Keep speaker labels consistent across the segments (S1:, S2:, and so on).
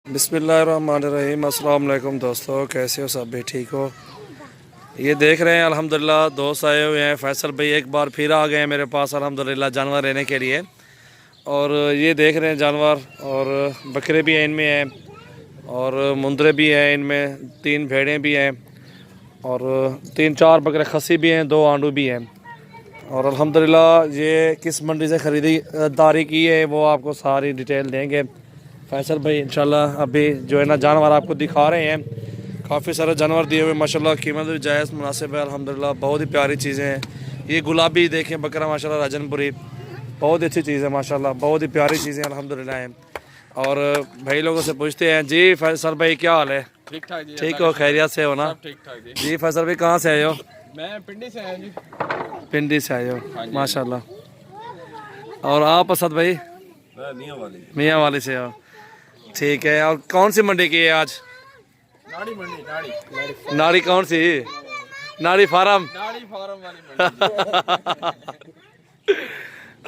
S1: बिस्मिल्लाहिर्रहमानिर्रहीम। अस्सलाम वालेकुम दोस्तों, कैसे हो? सब भी ठीक हो? ये देख रहे हैं अल्हम्दुलिल्लाह दोस्त आए हुए हैं। फैसल भाई एक बार फिर आ गए हैं मेरे पास अल्हम्दुलिल्लाह जानवर लेने के लिए। और ये देख रहे हैं जानवर, और बकरे भी हैं इनमें हैं, और मुंदरे भी हैं इनमें, 3 भेड़ें भी हैं, और 3-4 बकरे खसी भी हैं, 2 आंडू भी हैं। और अल्हम्दुलिल्लाह ये किस मंडी से खरीदारी की है वो आपको सारी डिटेल देंगे फैसल भाई इंशाल्लाह। अभी जो है ना जानवर आपको दिखा रहे हैं, काफ़ी सारे जानवर दिए हुए माशाल्लाह, कीमत भी जायज़ मुनासिब है अल्हम्दुलिल्लाह। बहुत ही प्यारी चीज़ें हैं। ये गुलाबी देखें बकरा माशाल्लाह राजनपुरी, बहुत अच्छी चीज़ है माशाल्लाह, बहुत ही प्यारी चीज़ें अल्हम्दुलिल्लाह हैं। और भाई लोगों से पूछते हैं, जी फैसल भाई क्या हाल है?
S2: ठीक ठाक जी।
S1: ठीक हो, खैरियत से हो ना?
S2: ठीक ठाक जी।
S1: जी फैसल भाई कहाँ से आए हो?
S2: मैं पिंडी से आया जी।
S1: पिंडी से आए हो माशाल्लाह। और आप असद भाई? मियाँ वाली से हो, ठीक है। और कौन सी मंडी की है आज?
S2: नाड़ी मंडी। नाड़ी
S1: नाड़ी कौन सी? नाड़ी फार्म।
S2: वाली मंडी।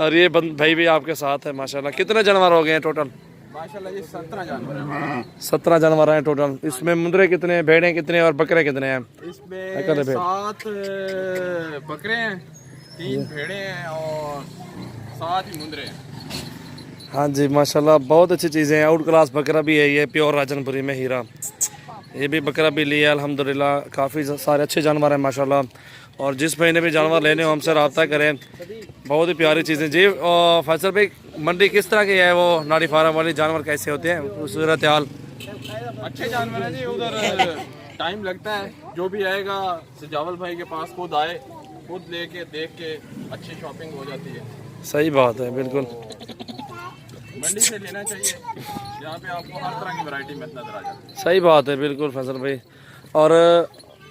S1: और ये भाई भी आपके साथ है माशाल्लाह। कितने जानवर हो गए हैं टोटल?
S2: माशाल्लाह जी 17 जानवर हैं।
S1: 17 जानवर हैं टोटल। इसमें मुंदरे कितने, भेड़े कितने और बकरे कितने हैं?
S2: इसमें 7 बकरे हैं, 3 भेड़े हैं और 7 ही मुंदरे हैं।
S1: हाँ जी माशाल्लाह, बहुत अच्छी चीज़ें हैं। आउट क्लास बकरा भी है ये, प्योर राजनपुरी में हीरा। ये भी बकरा भी लिया अल्हम्दुलिल्लाह। काफ़ी सारे अच्छे जानवर हैं माशाल्लाह। और जिस महीने भी जानवर लेने हो हमसे रब्ता करें, बहुत ही प्यारी चीज़ें जी। और फैसल भाई मंडी किस तरह की है? वो नाड़ी फार्म वाली जानवर कैसे होते हैं, उस सूरत हाल?
S2: अच्छे जानवर हैं जी। उधर टाइम लगता है, जो भी आएगा सजावल भाई के पास खुद आए, खुद लेके देख के अच्छी शॉपिंग हो जाती है।
S1: सही बात है, बिल्कुल
S2: मंडी से लेना चाहिए, यहाँ पे आपको हर तरह की वैरायटी में नजर आ जाती है।
S1: सही बात है, बिल्कुल फैसल भाई। और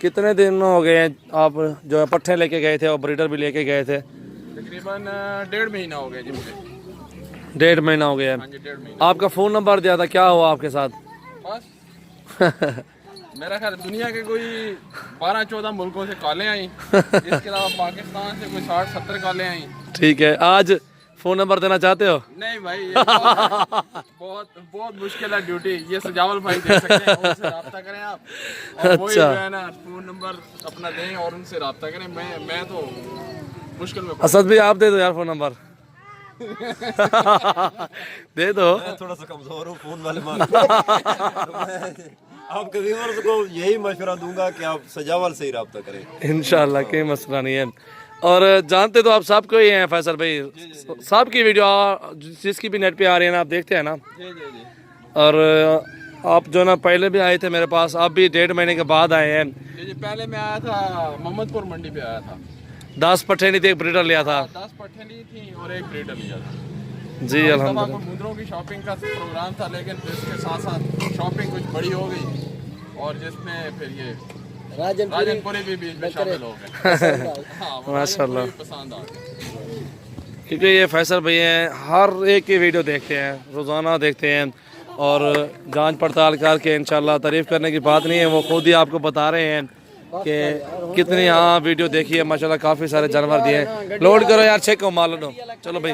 S1: कितने दिन हो गए हैं आप जो है पट्ठे लेके गए थे और ब्रीडर भी लेके गए थे?
S2: तकरीबन 1.5 महीना हो गया जी मुझे।
S1: 1.5 महीना हो गया
S2: हाँ
S1: है।
S2: जी, 1.5 महीना।
S1: आपका फ़ोन नंबर दिया था, क्या हुआ आपके साथ?
S2: बस मेरा ख्याल दुनिया के कोई 12-14 मुल्कों से कॉलें आई, इसके अलावा पाकिस्तान से कोई 60-70 कॉलें आई।
S1: ठीक है, आज फ़ोन नंबर देना चाहते हो?
S2: नहीं भाई, ये बहुत मुश्किल है ड्यूटी। ये सजावल भाई दे सकते हैं, उनसे रब्ता करें आप। और वही जो है ना फ़ोन नंबर अपना दें और उनसे रब्ता करें। मैं तो मुश्किल में।
S1: असद भी आप दे दो यार फ़ोन नंबर। दे दो।
S3: मैं थोड़ा सा कमजोर हूँ फोन वाले आपके व्यूअर्स को यही मशवरा दूंगा कि आप सजावल से ही रब्ता करें
S1: इंशाल्लाह, कोई मसला नहीं है। और जानते तो आप सबको ही हैं फैसल भाई, सबकी वीडियो जिसकी भी नेट पे आ रही है ना, आप देखते हैं ना।
S2: जी।
S1: और आप जो ना पहले भी आए थे मेरे पास, आप भी 1.5 महीने के बाद आए हैं।
S2: जी, पहले मैं आया था मोहम्मदपुर मंडी पे आया था।
S1: 10 पट्ठे नहीं थे, एक ब्रीडर लिया था।
S2: 10 पट्ठे ली थी और एक ब्रीडर लिया था
S1: जी
S2: तो
S1: अल्हम्दुलिल्लाह।
S2: मुंदरों की शॉपिंग का प्रोग्राम था, लेकिन इसके साथ साथ शॉपिंग कुछ बड़ी हो गई और जिसमें फिर ये राजनपुरी भी बीच में शामिल हो गए। हाँ,
S1: माशाल्लाह,
S2: पसंद आ गए।
S1: क्योंकि ये फैसल भाई हैं, हर एक की वीडियो देखते हैं, रोज़ाना देखते हैं और जांच पड़ताल करके इंशाल्लाह, तारीफ़ करने की बात नहीं है, वो खुद ही आपको बता रहे हैं कि कितनी यहाँ वीडियो देखी है माशाल्लाह। काफ़ी सारे जानवर दिए हैं। लोड करो यार, चेक करो माल लो, चलो भाई।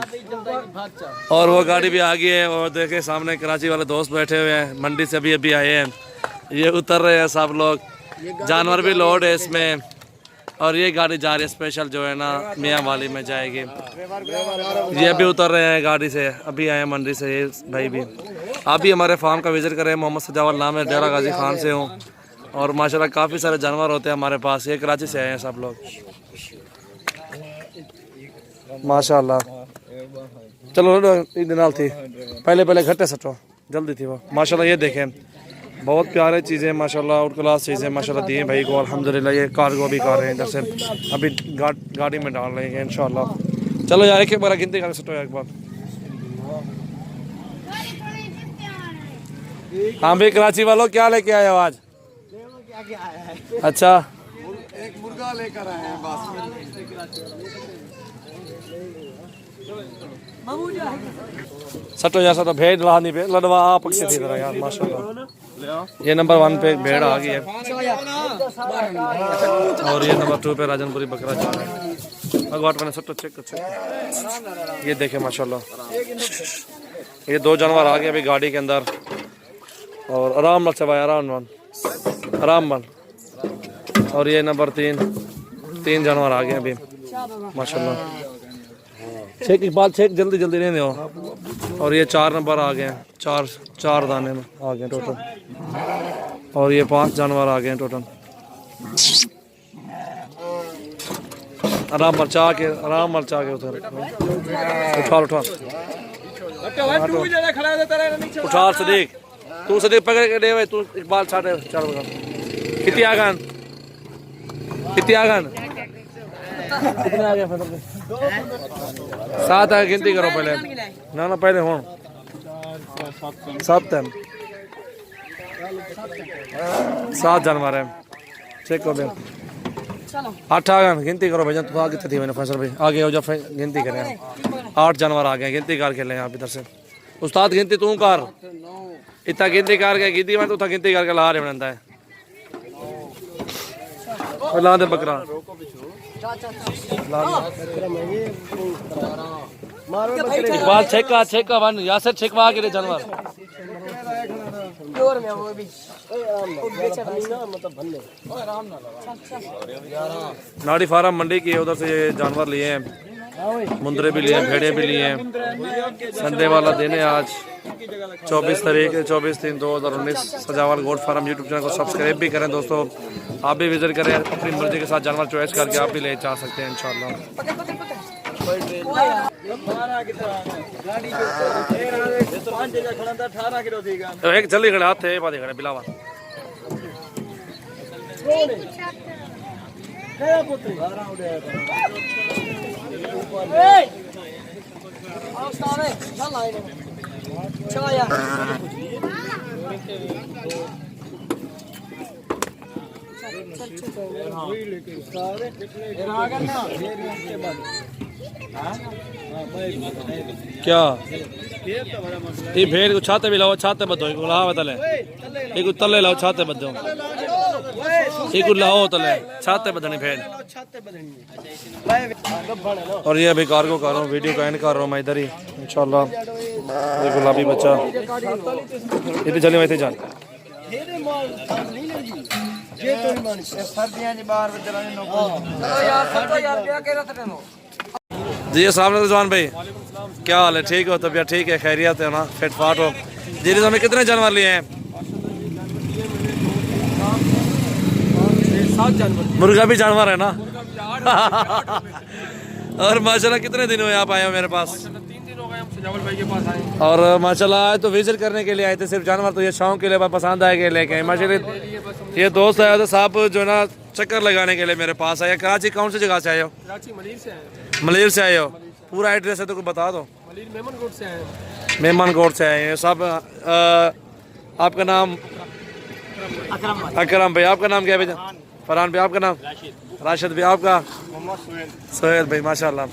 S1: और वो गाड़ी भी आ गई है, और देखे सामने कराची वाले दोस्त बैठे हुए हैं, मंडी से अभी आए हैं। ये उतर रहे हैं सब लोग, जानवर भी लोड है इसमें। और ये गाड़ी जा रही है स्पेशल जो है ना मियाँ वाली में जाएगी। ये भी उतर रहे हैं गाड़ी से, अभी आए हैं मंडी से ये भाई भी। आप भी हमारे फार्म का विजिट करें, मोहम्मद सजावल नाम है, डेरा गाजी खान से हूँ। और माशाल्लाह काफ़ी सारे जानवर होते हैं हमारे पास। ये कराची से आए हैं सब लोग माशाल्लाह। चलो ईद नाल थी, पहले घट्टे सटो, जल्दी थी वो माशाल्लाह। ये देखें, बहुत प्यारे चीज़ें माशाल्लाह, आउट क्लास चीज़ें माशाल्लाह दी हैं भाई को अल्हम्दुलिल्लाह। ये कार्गो भी कर रहे हैं इधर से, अभी गाड़ी में डाल रहे हैं इंशाल्लाह। चलो यार एक बार गिनती कर सटो एक बार। हाँ भाई कराची वालों, क्या लेके आए हो आज? अच्छा,
S2: एक मुर्गा लेकर आए हैं बस।
S1: सटो यार सटो, भेड़ लानी पे लड़वा आप पक्षी थी तरह यार माशाल्लाह। ये नंबर 1 पे भेड़ आ गई है और ये नंबर 2 पे राजनपुरी बकरा जा रहा है। अगवाट मैंने सटो चेक। ये देखे माशाल्लाह, ये 2 जानवर आ गए अभी गाड़ी के अंदर। और आराम मल चबाए, आराम मल। और ये नंबर 3 जानवर आ गए अभी माशाल्लाह। छेक इकबाल, छेक जल्दी जल्दी नहीं दो। और ये 4 नंबर आ गए हैं, चार दाने में आ गए टोटल। और ये 5 जानवर आ गए हैं टोटल। आराम मरचा के उधर उठा उठा सदीक, तू सदीक पकड़ के दे। तू इकबाल छाटे चल। कितने आ गए? कितने आ गए? 7 आ, गिनती करो पहले ना पहले हो 7 जानवर है। चेक कर दे। 8 आ गए, गिनती करो भाईजान। तू आगे थी मैंने फैसल भाई आगे हो जा, गिनती करें। 8 जानवर आ गए, गिनती कर खेलें आप इधर से। उस्ताद गिनती तू कर, इतना गिनती करके गिनती में तो गिनती करके ला रहे बनता है। ला दे बकरा, इकबाल छेका बन यासर छेकवा के जानवर। नाड़ी फार्म मंडी की है, उधर से ये जानवर लिए हैं, मुंदरे भी लिए हैं, भेड़े भी लिए हैं। संडे वाला दिन है आज 24 तारीख 24/3/2019। सजावल गोट फार्म यूट्यूब चैनल को सब्सक्राइब भी करें दोस्तों। आप भी विजिट करें, अपनी मर्जी के साथ जानवर चॉइस करके आप भी ले जा सकते हैं इंशाल्लाह। तो एक जल्दी खड़े हाथ थे बात खड़े बिलावा। क्या ये भेड़ को छाते भी लाओ, छाते बदो तले एक तले लाओ, छाते बदो एक लाओ तले छाते बदनी भेड़। और ये अभी कार्गो कर रहा हूँ, वीडियो का एंड कर रहा हूँ मैं इधर ही इंशाल्लाह। ये गुलाबी बच्चा इतनी चली मैं जान जी। अस्सलाम वालेकुम जवान भाई, क्या हाल है? ठीक हो? तबीयत ठीक है? खैरियत है ना? फिट फाट हो? जी हमने कितने जानवर लिए हैं? 7 जानवर। मुर्गा भी जानवर है ना? और माशाल्लाह कितने दिन हुए आप आए हो मेरे पास?
S2: 3 दिन हो गए हम सजावल भाई के पास आए।
S1: और माशाल्लाह आए तो विजिट करने के लिए आए थे, सिर्फ जानवर तो ये शौक के लिए पसंद आए के लेके माशाल्लाह। ये दोस्त आया था साहब जो ना चक्कर लगाने के लिए मेरे पास आया। कराची कौन सी जगह से आए हो?
S2: कराची मलीर से आए।
S1: मलीर से आए हो? पूरा एड्रेस है तो बता दो।
S2: मलीर मेमनकोट से आए।
S1: मेमनकोट से आए हैं सब। आपका नाम? अकरम भाई। आपका नाम क्या है भैया? फरहान भाई। आपका नाम? राशिद भाई। आपका? सोहेल भाई। माशाल्लाह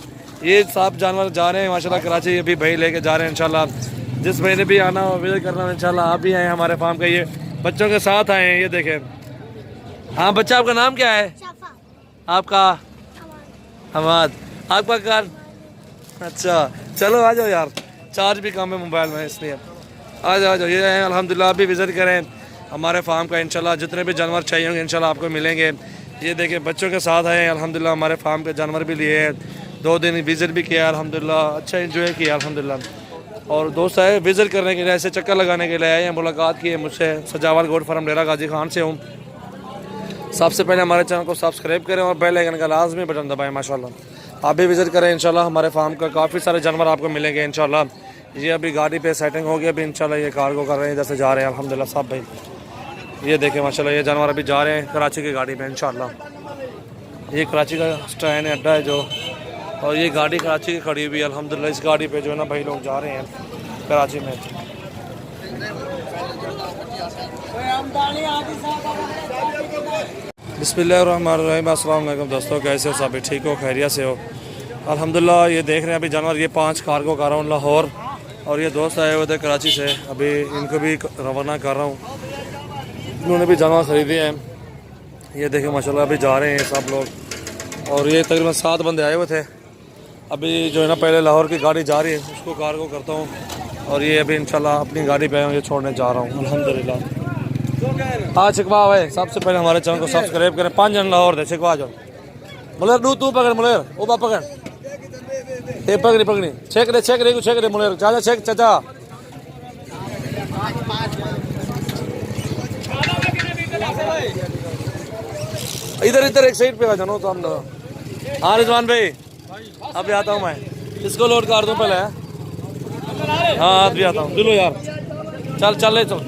S1: ये सब जानवर जा रहे हैं माशाल्लाह कराची, अभी भाई लेके जा रहे हैं इंशाल्लाह। जिस महीने भी आना हो विजिट करना इंशाल्लाह। आप भी आए हमारे फार्म का, ये बच्चों के साथ आए हैं। ये देखें। हाँ बच्चा आपका नाम क्या है? आपका? हमाद। आपका घर? अच्छा चलो आ जाओ यार, चार्ज भी कम है मोबाइल में इसलिए आ जाओ। ये है अल्हम्दुलिल्लाह। आप भी विजिट करें हमारे फार्म का इंशाल्लाह। जितने भी जानवर चाहिए होंगे इंशाल्लाह आपको मिलेंगे। ये देखिए बच्चों के साथ आए हैं अल्हम्दुलिल्लाह। हमारे फार्म के जानवर भी लिए हैं, 2 दिन विजिट भी किया अल्हम्दुलिल्लाह। अच्छा एंजॉय किया अल्हम्दुलिल्लाह। और दोस्त आए विजिट करने के लिए, ऐसे चक्कर लगाने के लिए आए हैं, मुलाकात की है मुझसे। सजावल गोट फार्म डेरा गाजी खान से हूँ। सबसे पहले हमारे चैनल को सब्सक्राइब करें और बेल आइकन का लाजमी बटन दबाएं माशाल्लाह। आप भी विजिट करें इंशाल्लाह। हमारे फार्म का काफ़ी सारे जानवर आपको मिलेंगे इंशाल्लाह। ये अभी गाड़ी पे सेटिंग हो गया, अभी इंशाल्लाह ये कार्गो कर रहे हैं, इधर से जा रहे हैं अल्हम्दुलिल्लाह साहब भाई। ये देखें माशाल्लाह ये जानवर अभी जा रहे हैं कराची की गाड़ी में इंशाल्लाह। ये कराची का स्टैंड अड्डा है जो, और ये गाड़ी कराची की खड़ी हुई है अल्हम्दुलिल्लाह। इस गाड़ी पे जो है ना भाई लोग जा रहे हैं कराची में। बिस्मिल्लाहिर्रहमानिर्रहीम। अस्सलाम वालेकुम दोस्तों, कैसे हो? सब ठीक हो? खैरियत से हो? अल्हम्दुलिल्लाह। ये देख रहे हैं अभी जानवर, ये 5 कार्गो कर रहा हूँ लाहौर। और ये दोस्त आए हुए थे कराची से, अभी इनको भी रवाना कर रहा हूँ। इन्होंने भी जानवर ख़रीदे हैं। ये देखें माशाल्लाह अभी जा रहे हैं सब लोग। और ये तकरीबन 7 बंदे आए हुए थे। अभी जो है ना पहले लाहौर की गाड़ी जा रही है, उसको कार्गो करता हूँ। और ये अभी इंशाल्लाह अपनी गाड़ी पे ये छोड़ने जा रहा हूँ अल्हम्दुलिल्लाह। हाँ छिकवा भाई, सबसे पहले हमारे चैनल को सब्सक्राइब करें। 5 जन लाहौर दे छिकवा जाओ। मुलेर तू पकड़, मुलेर ओबा पकड़, ये पकड़ी छेक रे मुलेर, चाचा छेक चाचा। इधर एक साइड पे आ जानो तो हम लोग। हाँ रिजवान भाई अभी आता हूँ मैं, इसको लोड कर दूँ पहले। हाँ अभी आता हूँ, दिलो यार, चल ले चल।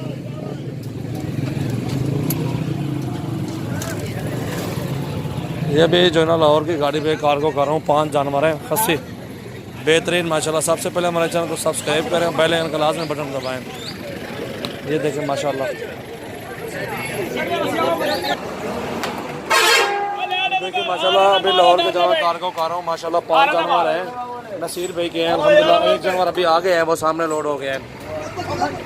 S1: ये भी जो है ना लाहौर की गाड़ी पे कार्गो कर रहा हूँ। 5 जानवर हैं खस्सी बेहतरीन माशाल्लाह। सबसे पहले हमारे चैनल को सब्सक्राइब करें, बेल आइकन का लाजमी बटन दबाएं। ये देखें माशाल्लाह, देखिए माशाल्लाह अभी लाहौर के जहाँ कार्गो कर रहा हूँ माशाल्लाह। 5 जानवर हैं नसीर भाई के हैं अल्हम्दुलिल्लाह। एक जानवर अभी आगे है, वो सामने लोड हो गया है।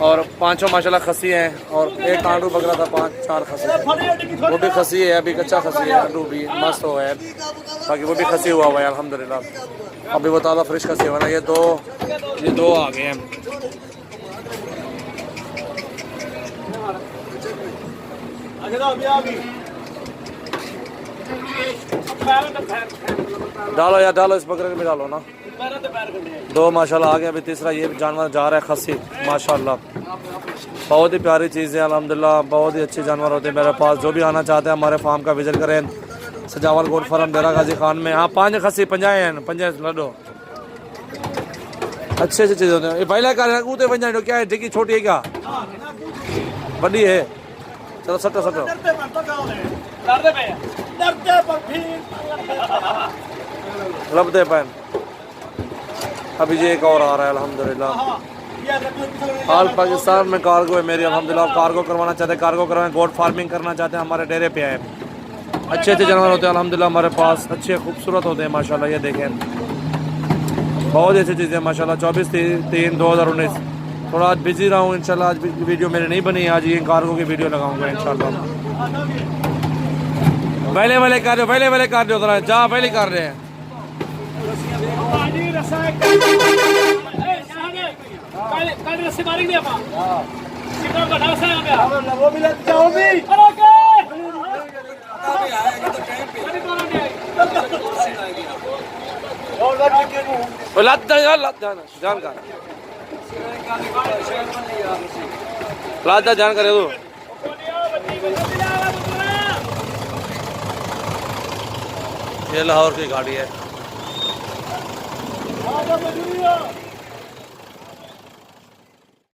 S1: और 5 माशाल्लाह खस्सी हैं और एक आंडू बकरा था। 5-4 खस्सी, वो भी खस्सी है, अभी कच्चा खस्सी है। आंडू भी मस्त हो गया है, बाकी वो भी खस्सी हुआ है अल्हम्दुलिल्लाह। अभी वो ताज़ा फ्रेश खस्सी हुआ ना। ये दो आ गए हैं। डालो इस बकरे में डालो ना। 2 माशाल्लाह आ गए, अभी तीसरा ये जानवर जा रहा है खस्सी माशाल्लाह। बहुत ही प्यारी चीज़ है अल्हम्दुलिल्लाह, बहुत ही अच्छे जानवर होते हैं मेरे पास। जो भी आना चाहते हैं हमारे फार्म का विजिट करें, सजावल गोट फार्म डेरा गाजी खान में। हाँ 5 खस्सी 50 हैं, 50 लड्डो अच्छे चीज़ होते हैं। ये पहले का कूदे 50 क्या है, डिग्गी छोटी है क्या बड़ी है? चलो सटो लबदे पैन। अभी ये एक और आ रहा है अल्हम्दुलिल्लाह। हाल पाकिस्तान में कार्गो है मेरी अल्हम्दुलिल्लाह। कार्गो करवाना चाहते हैं, कार्गो करवाएं। गोट फार्मिंग करना चाहते हैं, हमारे डेरे पे आए। अच्छे जानवर होते हैं अल्हम्दुलिल्लाह हमारे पास, अच्छे खूबसूरत होते हैं माशाल्लाह। ये देखें बहुत अच्छी चीज़ें माशाल्लाह। 24/3/2019 थोड़ा आज बिजी रहा हूँ इंशाल्लाह। आज वीडियो मेरी नहीं बनी, आज ये कार्गो की वीडियो लगाऊंगा इंशाल्लाह। पहले कर दो जरा, जा पहले कर रहे हैं। जान करे तू। ये लाहौर की गाड़ी है।